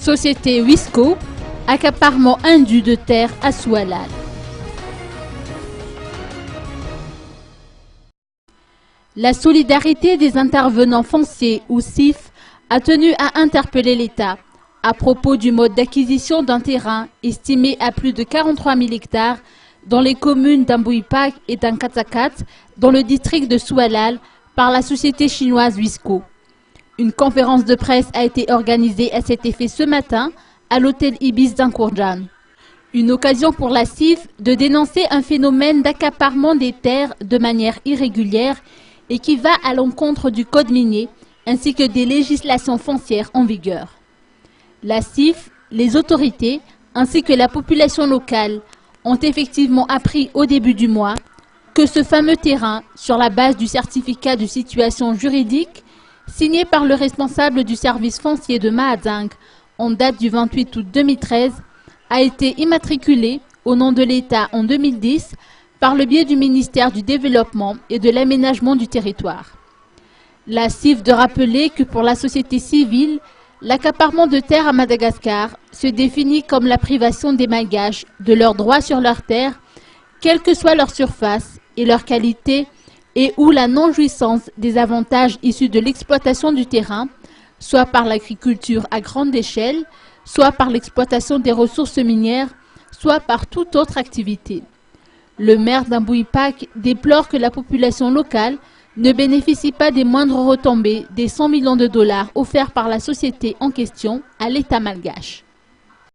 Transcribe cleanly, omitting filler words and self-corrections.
Société Wisco, accaparement indu de terre à Soualal. La solidarité des intervenants fonciers ou SIF a tenu à interpeller l'État à propos du mode d'acquisition d'un terrain estimé à plus de 43 000 hectares dans les communes d'Ambouipak et d'Ankatsakat dans le district de Soualal par la société chinoise Wisco. Une conférence de presse a été organisée à cet effet ce matin à l'hôtel Ibis d'Ankourjan. Une occasion pour la SIF de dénoncer un phénomène d'accaparement des terres de manière irrégulière et qui va à l'encontre du code minier ainsi que des législations foncières en vigueur. La SIF, les autorités ainsi que la population locale ont effectivement appris au début du mois que ce fameux terrain, sur la base du certificat de situation juridique signé par le responsable du service foncier de Mahazang en date du 28 août 2013, a été immatriculé au nom de l'État en 2010 par le biais du ministère du Développement et de l'Aménagement du territoire. La SIF de rappeler que pour la société civile, l'accaparement de terres à Madagascar se définit comme la privation des Malgaches de leurs droits sur leurs terres, quelle que soit leur surface et leur qualité, et ou la non-jouissance des avantages issus de l'exploitation du terrain, soit par l'agriculture à grande échelle, soit par l'exploitation des ressources minières, soit par toute autre activité. Le maire d'Ambouipak déplore que la population locale ne bénéficie pas des moindres retombées des 100 millions de dollars offerts par la société en question à l'État malgache.